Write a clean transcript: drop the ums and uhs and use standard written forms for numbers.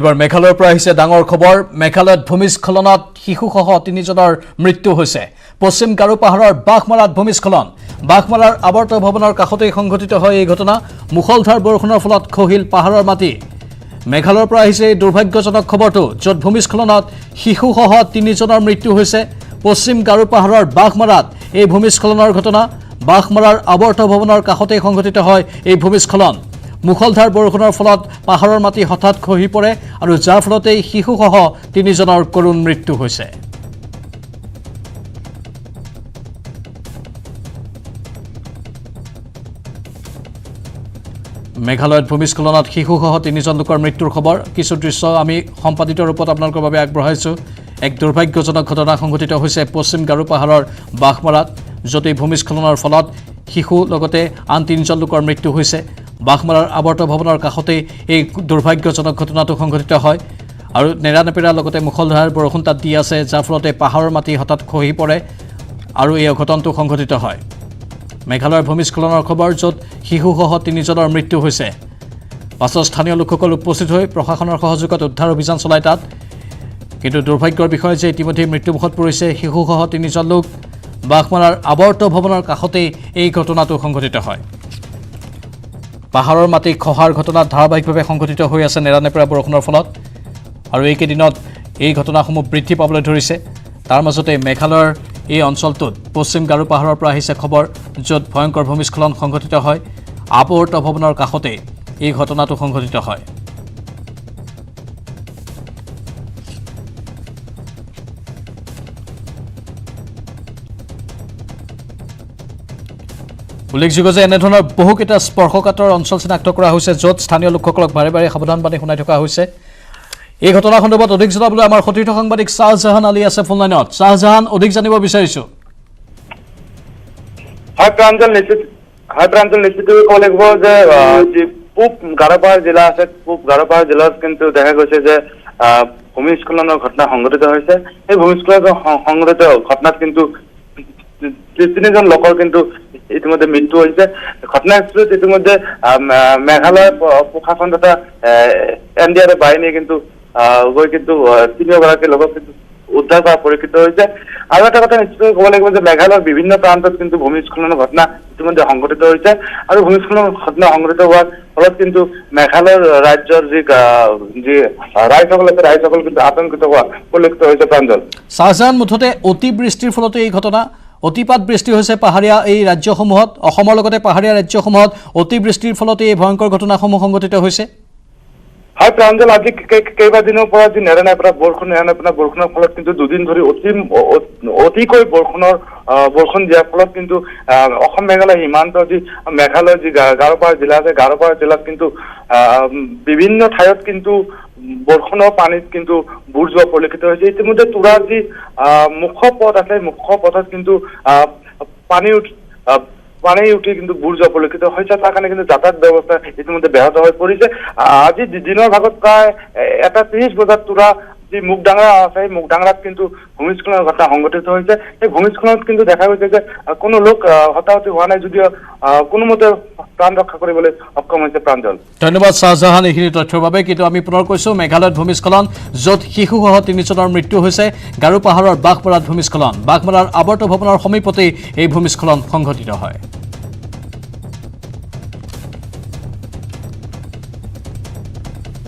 এবাৰ মেঘালয়ৰ পৰা আহিছে ডাঙৰ খবৰ মেঘালয়ত ভূমিস্খলনত শিশুসহ 3জনৰ মৃত্যু হৈছে পশ্চিম গাৰো পাহাৰৰ বাঘমাৰাত ভূমিস্খলন বাঘমাৰাৰ আৱৰ্ত ভৱনৰ কাষতে সংঘটিত হয় এই ঘটনা মুখলধাৰ বৰষুণৰ ফলত খহিল পাহাৰৰ মাটি মেঘালয়ৰ পৰা আহিছে দুৰ্ভাগ্যজনক খবৰটো যত ভূমিস্খলনত শিশুসহ 3জনৰ মৃত্যু হৈছে পশ্চিম গাৰো পাহাৰৰ বাঘমাৰাত এই ভূমিস্খলনৰ ঘটনা বাঘমাৰাৰ আৱৰ্ত ভৱনৰ কাষতে সংঘটিত হয় এই ভূমিস্খলন মুখলধাৰ বৰষুণৰ ফলত পাহাৰৰ মাটি হঠাৎ খহি পৰে আৰু যাৰ ফলতে শিশুসহ 3জনৰ কৰুণ মৃত্যু হৈছে মেঘালয়ত ভূমিস্খলনত শিশুসহ 3জন লোকৰ মৃত্যুৰ খবৰ কিছু দৃশ্য আমি সম্পাদিত ৰূপত আপোনালোকৰ বাবে আগবঢ়াইছো এক দুৰ্ভাগ্যজনক ঘটনা সংঘটিত হৈছে পশ্চিম গাৰো পাহাৰৰ বাঘমাৰাত যতে ভূমিস্খলনৰ ফলত শিশু লগতে আন 3জন লোকৰ মৃত্যু হৈছে বাঘমাৰাৰ আৱৰ্ত ভৱনৰ কাষতে এই দুৰ্ভাগ্যজনক ঘটনাটো সংঘটিত হয় আৰু নেৰানেপেৰা লগতে মুখলধাৰ বৰষুণ তাত দি আছে যাৰ ফলতে পাহাৰৰ মাটি হঠাৎ খহি পৰে আৰু এই ঘটনাটো সংঘটিত হয় মেঘালয়ৰ ভূমিস্খলনৰ খবৰ যত শিশুসহ 3জনৰ মৃত্যু হৈছে পাছত স্থানীয় লোকসকল উপস্থিত হৈ প্ৰশাসনৰ সহযোগত উদ্ধাৰ অভিযান চলাই তাত কিন্তু দুৰ্ভাগ্যৰ বিষয় যে ইতিমধ্যে মৃত্যুমুখত পৰিছে শিশুসহ 3জন লোক বাঘমাৰাৰ আৱৰ্ত ভৱনৰ কাষতে এই ঘটনাটো সংঘটিত হয় পাহাৰৰ মাটি খহাৰ ঘটনা ধাৰাবাহিকভাৱে সংঘটিত হৈ আছে নেৰানেপেৰা বৰষুণৰ ফলত আৰু এই কেইদিনত এই ঘটনাসমূহ বৃদ্ধি পাবলৈ ধৰিছে তাৰ মাজতে মেঘালয়ৰ এই অঞ্চলটোত পশ্চিম গাৰো পাহাৰৰ পৰা আহিছে খবৰ যত ভয়ংকৰ ভূমিস্খলন সংঘটিত হয় আৱৰ্ত ভৱনৰ কাষতে এই ঘটনাটো সংঘটিত হয় উল্লেখযোগ্য যে এনেধৰণৰ বহুকেইটা স্পৰ্শকাতৰ অঞ্চল চিনাক্ত কৰা হৈছে যত স্থানীয় লোকসকলক বাৰে বাৰে সাৱধানবাণী শুনাই থকা হৈছে এই ঘটনা সন্দৰ্ভত অধিক জনাবলৈ আমাৰ সতীৰ্থ সাংবাদিক শাহজাহান আলী আছে ফোন লাইনত শাহজাহান অধিক জানিব বিচাৰিছো প্ৰাঞ্জল নিশ্চিত ক'ব লাগিব যে পূব গাৰোপাহাৰ জিলা আছে পূব গাৰোপাহাৰ জিলাত কিন্তু দেখা গৈছে যে ভূমিস্খলনৰ ঘটনা সংঘটিত হৈছে এই ভূমিস্খলন সংঘটিত ঘটনাত কিন্তু 3জন লোকৰ কিন্তু ইতিমধ্যে মৃত্যু হৈছে ঘটনাস্থলীত ইতিমধ্যে মেঘালয় প্ৰশাসন তথা এনডিআৰএফ বাহিনীয়ে কিন্তু গৈ কিন্তু 3গৰাকী লোকক কিন্তু উদ্ধাৰ কৰা পৰিলক্ষিত হৈছে আৰু এটা কথা নিশ্চিত ক'ব লাগিব যে মেঘালয়ৰ বিভিন্ন প্ৰান্তত কিন্তু ভূমিস্খলনৰ ঘটনা ইতিমধ্যে সংঘটিত হৈছে আৰু ভূমিস্খলনৰ ঘটনা সংঘটিত হোৱাৰ ফলত কিন্তু মেঘালয়ৰ ৰাজ্যৰ যি ৰাইজসকল আছে ৰাইজসকল কিন্তু আতংকিত হোৱা পৰিলক্ষিত হৈছে প্ৰাঞ্জল শাহজাহান মুঠতে অতিবৃষ্টিৰ ফলতে এই ঘটনা অতিপাত বৃষ্টি হৈছে পাহাৰীয়া এই ৰাজ্যসমূহত অসমৰ লগতে পাহাৰীয়া ৰাজ্যসমূহত অতিবৃষ্টিৰ ফলতে এই ভয়ংকৰ ঘটনাসমূহ সংঘটিত হৈছে হয় প্ৰাঞ্জল আজি কেইবাদিনৰ পৰা যি নেৰানেপেৰা বৰষুণৰ ফলত কিন্তু দুদিন ধৰি অতিকৈ বৰষুণ দিয়াৰ ফলত কিন্তু অসম মেঘালয় সীমান্ত যি মেঘালয় যি গাৰোপাহাৰ জিলা আছে গাৰোপাহাৰ জিলাত কিন্তু বিভিন্ন ঠাইত কিন্তু বৰষুণৰ পানীত কিন্তু বুৰ যোৱা পৰিলক্ষিত হৈছে ইতিমধ্যে তুৰাৰ যি মুখ্য পথ আছে মুখ্য পথত কিন্তু পানী উঠি কিন্তু বুৰ যোৱা পৰিলক্ষিত হৈছে তাৰ কাৰণে কিন্তু যাতায়াত ব্যৱস্থা ইতিমধ্যে ব্যাহত হৈ পৰিছে আজি দিনৰ ভাগত প্ৰায় 1:30 বজাত তুৰা যি মুগডাঙৰা আছে মুগডাঙৰাত কিন্তু ভূমিস্খলনৰ ঘটনা সংঘটিত হৈছে এই ভূমিস্খলনত কিন্তু দেখা গৈছে যে কোনো লোক হতাহত হোৱা নাই যদিও কোনোমতে প্ৰাণ ৰক্ষা কৰিবলৈ সক্ষম হৈছে প্ৰাঞ্জল ধন্যবাদ শাহজাহান এইখিনি তথ্যৰ বাবে কিন্তু আমি পুনৰ কৈছো মেঘালয়ত ভূমিস্খলন যত শিশুসহ 3জনৰ মৃত্যু হৈছে গাৰো পাহাৰৰ বাঘমাৰাত ভূমিস্খলন বাঘমাৰাৰ আৱৰ্ত ভৱনৰ সমীপতে এই ভূমিস্খলন সংঘটিত হয়